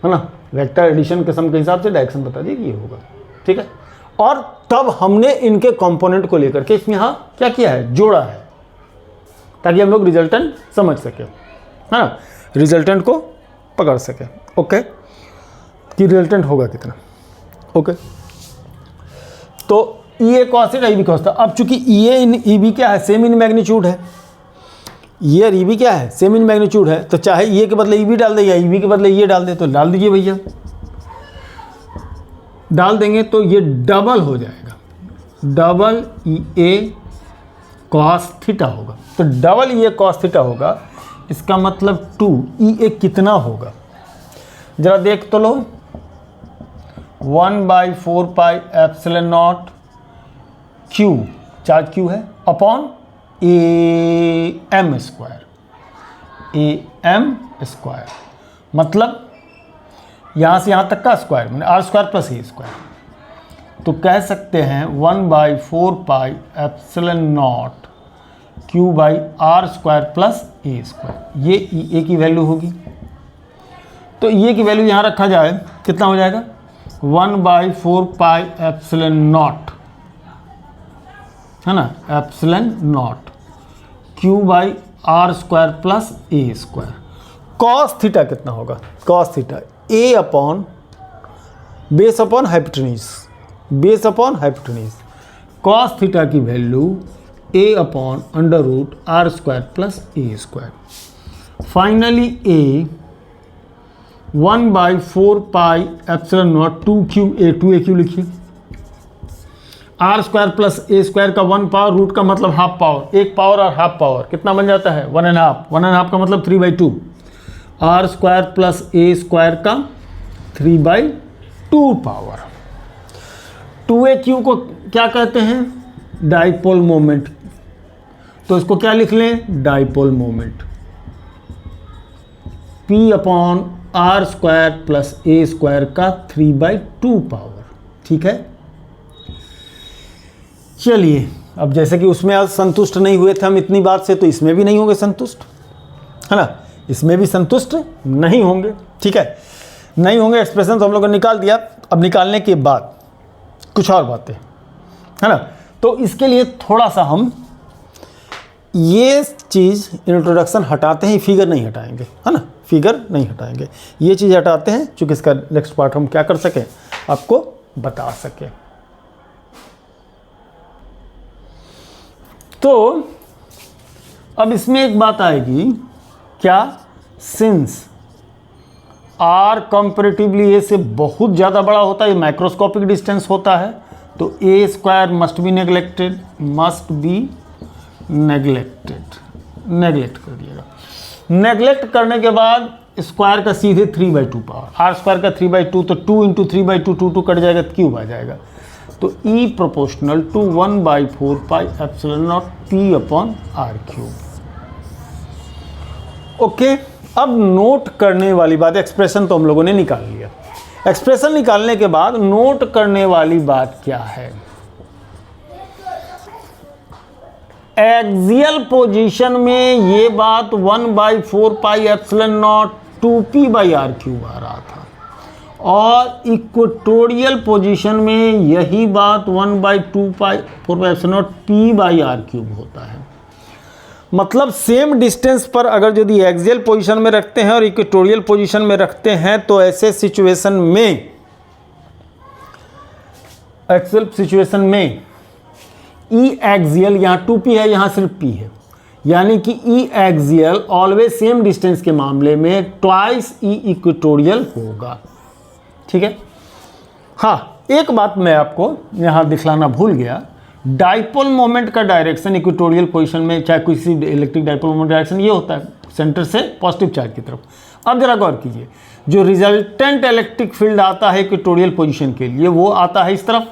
है ना, वेक्टर एडिशन के सम के हिसाब से डायरेक्शन बता दिया कि ये होगा, ठीक है। और तब हमने इनके कंपोनेंट को लेकर के इसमें यहाँ क्या किया है, जोड़ा है, ताकि हम लोग रिजल्टेंट समझ सके, है ना, रिजल्टेंट को पकड़ सके, ओके, कि रिजल्टेंट होगा कितना, ओके। तो E A cos theta E B cos theta, अब चूंकि ई ए इन ई बी क्या है, सेम इन मैग्नीट्यूड है, ये और ई बी क्या है, सेम इन मैग्नीट्यूड है, तो चाहे ई ए के बदले ई बी डाल दे या ई बी के बदले ये डाल दे, तो डाल दीजिए भैया, डाल देंगे तो ये डबल हो जाएगा, double E A cos theta होगा। तो double E A cos theta होगा, इसका मतलब 2 ई ए कितना होगा, जरा देख तो लो, 1/4 pi epsilon naught q, charge q है, अपॉन ए एम स्क्वायर, मतलब यहाँ से यहाँ तक का स्क्वायर, मैंने आर स्क्वायर प्लस ए स्क्वायर। तो कह सकते हैं 1/4 pi epsilon naught Q by are square plus A square, ये ए की वैल्यू होगी। तो ये की वैल्यू यहाँ रखा जाए, कितना हो जाएगा, 1/4 पाई एप्सिलॉन नॉट, है ना, epsilon naught Q by are square plus A square. Cos theta कितना होगा, cos theta A upon base upon hypotenuse, cos theta की value A upon under root are square plus A square. Finally A 1/4 pi epsilon naught 2a Q लिखिए, R square plus ए square का 1 power, root का मतलब half power, 1 power और half power कितना बन जाता है, 1.5 का मतलब 3/2, आर स्क्वायर प्लस ए स्क्वायर का 3/2 पावर। 2a को क्या कहते हैं, डाइपोल मोमेंट, तो इसको क्या लिख लें, dipole moment, P upon r square plus ए स्क्वायर का 3/2 पावर, ठीक है। चलिए, अब जैसे कि उसमें आज संतुष्ट नहीं हुए थे हम इतनी बात से, तो इसमें भी नहीं होंगे संतुष्ट, है ना, इसमें भी संतुष्ट नहीं होंगे, ठीक है, नहीं होंगे। एक्सप्रेशन तो हम लोगों ने निकाल दिया, अब निकालने के बाद कुछ और बातें, है ना। तो इसके लिए थोड़ा सा हम ये चीज़ इंट्रोडक्शन हटाते हैं, फिगर नहीं हटाएंगे, है ना, फिगर नहीं हटाएंगे, ये चीज़ हटाते हैं, चूँकि इसका नेक्स्ट पार्ट हम क्या कर सकें, आपको बता सके। तो अब इसमें एक बात आएगी, क्या, सिंस आर कंपेरेटिवली ए से बहुत ज़्यादा बड़ा होता है, ये माइक्रोस्कोपिक डिस्टेंस होता है, तो A square must be neglected, neglect कर दिएगा। नेग्लेक्ट करने के बाद स्क्वायर का सीधे 3/2 पावर, आर स्क्वायर का 3/2, तो 2 × 3/2 2 कट जाएगा, क्यूब आ जाएगा। तो E proportional to 1/4 pi epsilon naught P upon r cube. Okay, अब नोट करने वाली बात, एक्सप्रेशन तो हम लोगों ने निकाल लिया। एक्सप्रेशन निकालने के बाद नोट करने वाली बात क्या है, एक्सियल पोजीशन में ये बात 1/4 पाई एप्सिलॉन नॉट 2p/r³ आ रहा था, और इक्वेटोरियल पोजीशन में यही बात 1/4 पाई एप्सिलॉन नॉट p/r³ होता है। मतलब सेम डिस्टेंस पर अगर यदि एक्सियल पोजीशन में रखते हैं और इक्वेटोरियल पोजीशन में रखते हैं, तो ऐसे सिचुएशन में, एक्सियल सिचुएशन में ई एक्सियल, यहाँ 2p है, यहाँ सिर्फ p है, यानी कि ई एक्सियल ऑलवेज सेम डिस्टेंस के मामले में ट्वाइस ई इक्वेटोरियल होगा। ठीक है। हाँ, एक बात मैं आपको यहाँ दिखलाना भूल गया, डाइपोल मोमेंट का डायरेक्शन इक्वेटोरियल पोजीशन में, चाहे किसी इलेक्ट्रिक डाइपोल मोमेंट डायरेक्शन ये होता है सेंटर से पॉजिटिव चार्ज की तरफ। अब जरा गौर कीजिए, जो रिजल्टेंट इलेक्ट्रिक फील्ड आता है इक्वेटोरियल पोजीशन के लिए, वो आता है इस तरफ,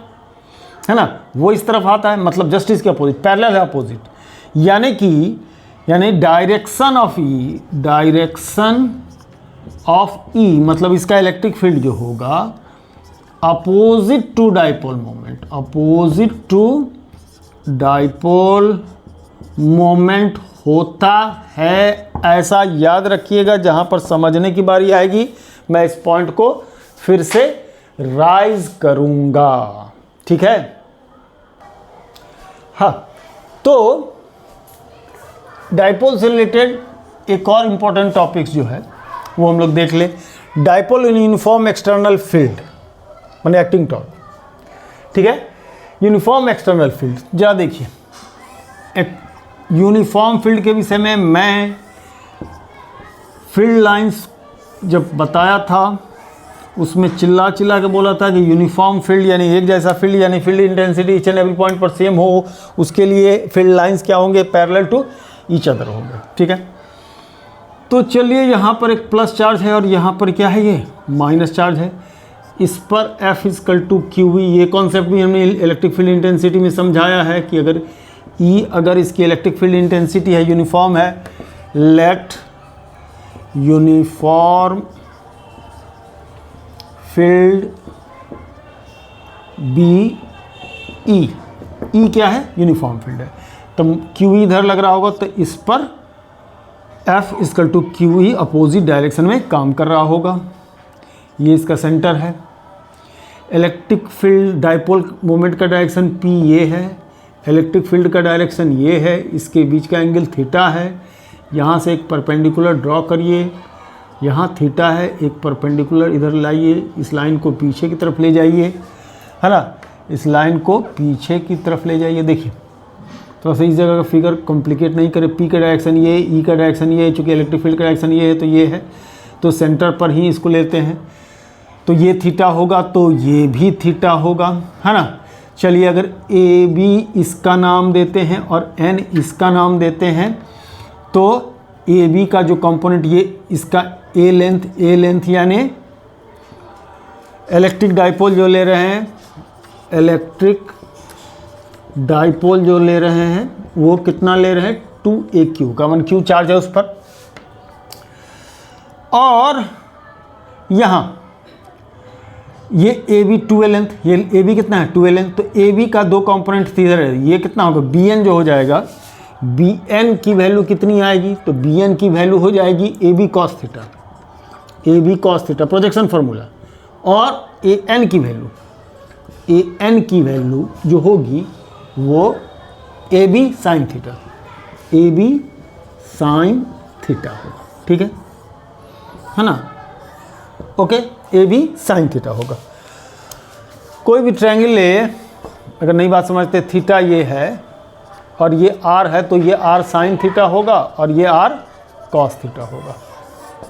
है ना, वो इस तरफ आता है, मतलब जस्ट इसके अपोजिट, पैरेलल है अपोजिट, यानी डायरेक्शन ऑफ ई, मतलब इसका इलेक्ट्रिक फील्ड जो होगा अपोजिट टू डाइपोल मोमेंट होता है। ऐसा याद रखिएगा, जहां पर समझने की बारी आएगी मैं इस पॉइंट को फिर से राइज करूंगा। ठीक है। हाँ, तो डाइपोल से रिलेटेड एक और इंपॉर्टेंट टॉपिक्स जो है वो हम लोग देख लें। Dipole in uniform external field, माने एक्टिंग टॉर्क। ठीक है, यूनिफॉर्म एक्सटर्नल फील्ड, जरा देखिए, एक यूनिफॉर्म फील्ड के विषय में मैं फील्ड लाइंस जब बताया था, उसमें चिल्ला के बोला था कि यूनिफॉर्म फील्ड यानी एक जैसा फील्ड, यानी field intensity each and every point पर सेम हो, उसके लिए फील्ड लाइंस क्या होंगे, पैरेलल टू ईच अदर होंगे। ठीक है, तो चलिए यहाँ पर एक प्लस चार्ज है और यहाँ पर क्या है, ये माइनस चार्ज है। इस पर F = QE, ये कॉन्सेप्ट भी हमने इलेक्ट्रिक फील्ड इंटेंसिटी में समझाया है कि अगर E अगर इसकी इलेक्ट्रिक फील्ड इंटेंसिटी है, यूनिफॉर्म है, let uniform field be E, E क्या है, यूनिफॉर्म फील्ड है, तो QE इधर लग रहा होगा, तो इस पर F = QE अपोजिट डायरेक्शन में काम कर रहा होगा। ये इसका सेंटर है। इलेक्ट्रिक फील्ड डाइपोल मोमेंट का डायरेक्शन P ये है, इलेक्ट्रिक फील्ड का डायरेक्शन ये है, इसके बीच का एंगल थीटा है। यहाँ से एक परपेंडिकुलर ड्रॉ करिए, यहाँ थीटा है, एक परपेंडिकुलर इधर लाइए, इस लाइन को पीछे की तरफ ले जाइए, है ना, इस लाइन को पीछे की तरफ ले जाइए। देखिए थोड़ा सा इस जगह का फिगर कॉम्प्लिकेट नहीं करें, P का डायरेक्शन ये, E का डायरेक्शन ये, चूँकि इलेक्ट्रिक फील्ड का डायरेक्शन ये है तो ये है, तो सेंटर पर ही इसको लेते हैं, तो ये थीटा होगा, तो ये भी थीटा होगा, है ना। चलिए अगर AB इसका नाम देते हैं और N इसका नाम देते हैं, तो AB का जो कंपोनेंट ये इसका A लेंथ यानी इलेक्ट्रिक डाइपोल जो ले रहे हैं, इलेक्ट्रिक डाइपोल जो ले रहे हैं वो कितना ले रहे हैं, 2AQ का 1Q चार्ज है उस पर। और यहाँ ये AB 2A लेंथ, ये AB कितना है, 2A लेंथ, तो AB का दो कंपोनेंट इधर है, ये कितना होगा, BN जो हो जाएगा, BN की वैल्यू कितनी आएगी, तो BN की वैल्यू हो जाएगी AB cos theta, projection formula, और AN की वैल्यू जो होगी वो AB sin थीटा होगा। ठीक है ना, ओके, AB sin थीटा होगा। कोई भी ट्रायंगल ले, अगर नई बात समझते, थीटा ये है और ये आर है, तो ये आर साइन थीटा होगा और ये आर कॉस थीटा होगा।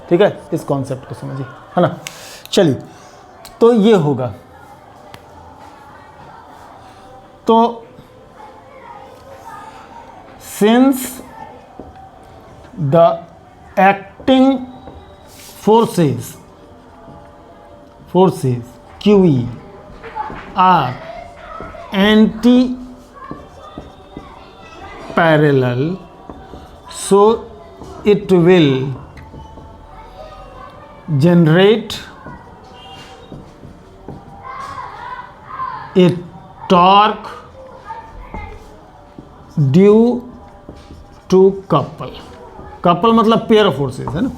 ठीक है, इस कॉन्सेप्ट को समझिए, है ना। चलिए, तो ये होगा, तो since the acting forces QE are anti-parallel, so it will generate a torque due to couple मतलब पेयर ऑफ फोर्सेस, है ना,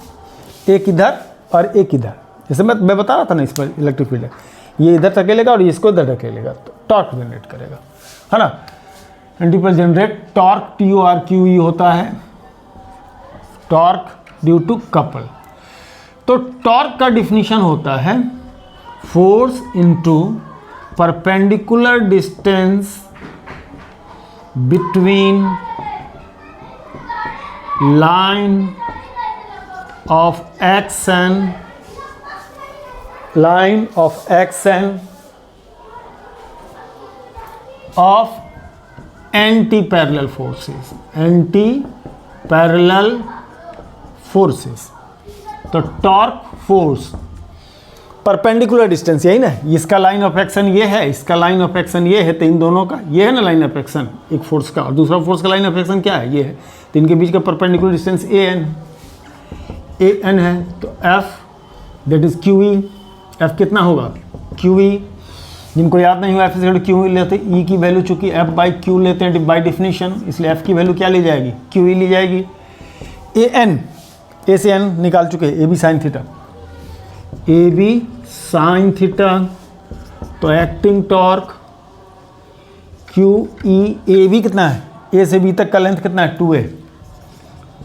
एक इधर और एक इधर। जैसे मैं बता रहा था ना, इस पर इलेक्ट्रिक फील्ड है, ये इधर धकेलेगा और इसको इधर धकेलेगा, तो टॉर्क जनरेट करेगा, है ना। एंटी जनरेट टॉर्क TORQE होता है, टॉर्क ड्यू टू कपल। तो टॉर्क का डिफिनीशन होता है force into perpendicular distance between line of action of anti-parallel forces। तो टॉर्क फोर्स परपेंडिकुलर डिस्टेंस, यही ना, इसका लाइन ऑफ एक्शन ये है, इसका लाइन ऑफ एक्शन ये है, तो इन दोनों का ये है ना लाइन ऑफ एक्शन, एक फोर्स का और दूसरा फोर्स का लाइन ऑफ एक्शन क्या है, ये है, तो इनके बीच का परपेंडिकुलर डिस्टेंस AN है। तो F that is QE, F कितना होगा QE, जिनको याद नहीं हुआ F से QE लेते, E की वैल्यू चूंकि F बाई Q लेते हैं बाई डिफिनीशन, इसलिए F की वैल्यू क्या ली जाएगी, QE ली जाएगी। AN, A से N निकाल चुके, AB sine theta, AB sine theta, तो एक्टिंग टॉर्क QE, AB कितना है, A से B तक का लेंथ कितना है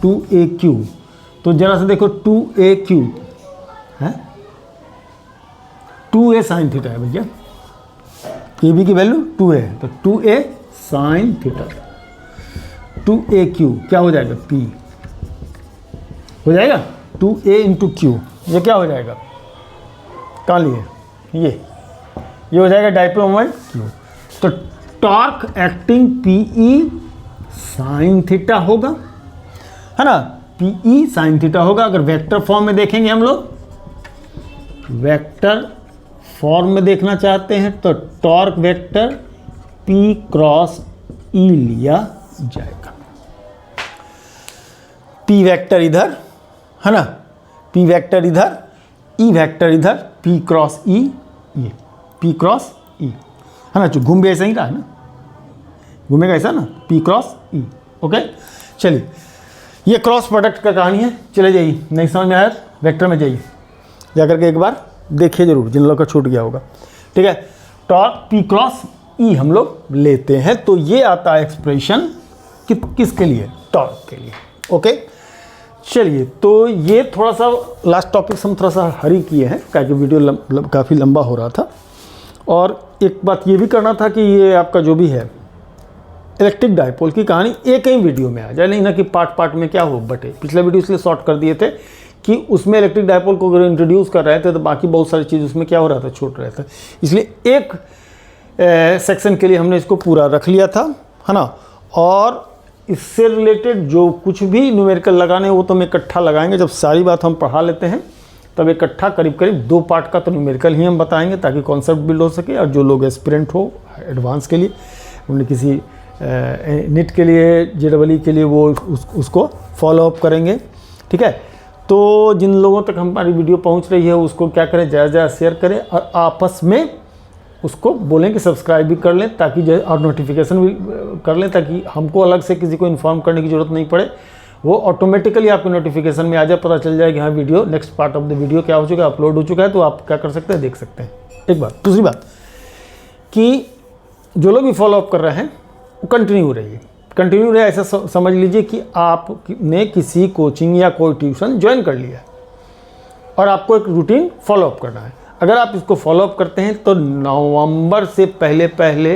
2AQ, तो जरा से देखो 2AQ है, 2A साइन थीटा है भैया, AB की वैल्यू 2A है, तो 2A साइन थीटा, 2AQ क्या हो जाएगा, P हो जाएगा, 2A इंटू Q, ये क्या हो जाएगा, कहाँ लिए, ये हो जाएगा डाइपोल मोमेंट Q। तो torque acting PE sine theta होगा, है ना, PE साइन थीटा होगा। अगर वेक्टर फॉर्म में देखेंगे हम लोग, वेक्टर फॉर्म में देखना चाहते हैं तो torque vector P cross E लिया जाएगा। P वेक्टर इधर, है ना, P वेक्टर इधर, E वेक्टर इधर, P क्रॉस E, ये P क्रॉस E, है ना, जो घूम भी ऐसा ही रहा है ना, घूमेगा ऐसा ना, P क्रॉस E। ओके, चलिए, ये क्रॉस प्रोडक्ट का कहानी है। चले जाइए, नहीं समझ में आया वेक्टर में जाइए, जाकर के एक बार देखिए जरूर, जिन लोगों का छूट गया होगा। ठीक है, टॉर्क P क्रॉस E हम लोग लेते हैं, तो ये आता है एक्सप्रेशन किसके लिए, टॉर्क के लिए। ओके, चलिए, तो ये थोड़ा सा लास्ट टॉपिक हम थोड़ा सा हरी किए हैं, क्योंकि वीडियो काफ़ी लंबा हो रहा था। और एक बात ये भी करना था कि ये आपका जो भी है इलेक्ट्रिक डाइपोल की कहानी एक ही वीडियो में आ जाए, नहीं ना कि पार्ट में क्या हो बटे। पिछले वीडियो इसलिए शॉर्ट कर दिए थे कि उसमें इलेक्ट्रिक डाइपोल को अगर इंट्रोड्यूस कर रहे थे तो बाकी बहुत सारी चीज़ उसमें क्या हो रहा था, छूट रहा था, इसलिए एक सेक्शन के लिए हमने इसको पूरा रख लिया था, है ना। और इससे रिलेटेड जो कुछ भी न्यूमेरिकल लगाने वो तो हम इकट्ठा लगाएंगे, जब सारी बात हम पढ़ा लेते हैं तब इकट्ठा करीब 2 पार्ट का तो न्यूमेरिकल ही हम बताएंगे, ताकि कॉन्सेप्ट बिल्ड हो सके। और जो लोग एस्पिरेंट हो एडवांस के लिए, उन्हें किसी नीट के लिए, JEE के लिए, वो उसको फॉलो अप करेंगे। ठीक है, तो जिन लोगों तक हमारी वीडियो पहुंच रही है उसको क्या करें, ज़्यादा शेयर करें और आपस में उसको बोलें कि सब्सक्राइब भी कर लें, ताकि और नोटिफिकेशन भी कर लें, ताकि हमको अलग से किसी को इन्फॉर्म करने की ज़रूरत नहीं पड़े, वो ऑटोमेटिकली आपके नोटिफिकेशन में आ जाए, पता चल जाए कि हाँ video next part of the video क्या हो चुका है, अपलोड हो चुका है, तो आप क्या कर सकते हैं, देख सकते हैं। एक बात, दूसरी बात कि जो लोग भी फॉलोअप कर रहे हैं वो कंटिन्यू रहे, ऐसा समझ लीजिए कि आपने किसी कोचिंग या कोई ट्यूशन ज्वाइन कर लिया है और आपको एक रूटीन फॉलोअप करना है। अगर आप इसको फॉलोअप करते हैं तो नवंबर से पहले पहले,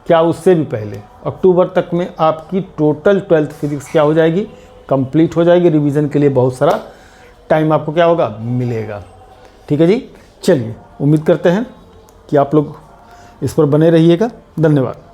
क्या उससे भी पहले, अक्टूबर तक में आपकी टोटल 12th फिजिक्स क्या हो जाएगी, कंप्लीट हो जाएगी। रिवीजन के लिए बहुत सारा टाइम आपको क्या होगा, मिलेगा। ठीक है जी, चलिए उम्मीद करते हैं कि आप लोग इस पर बने रहिएगा। धन्यवाद।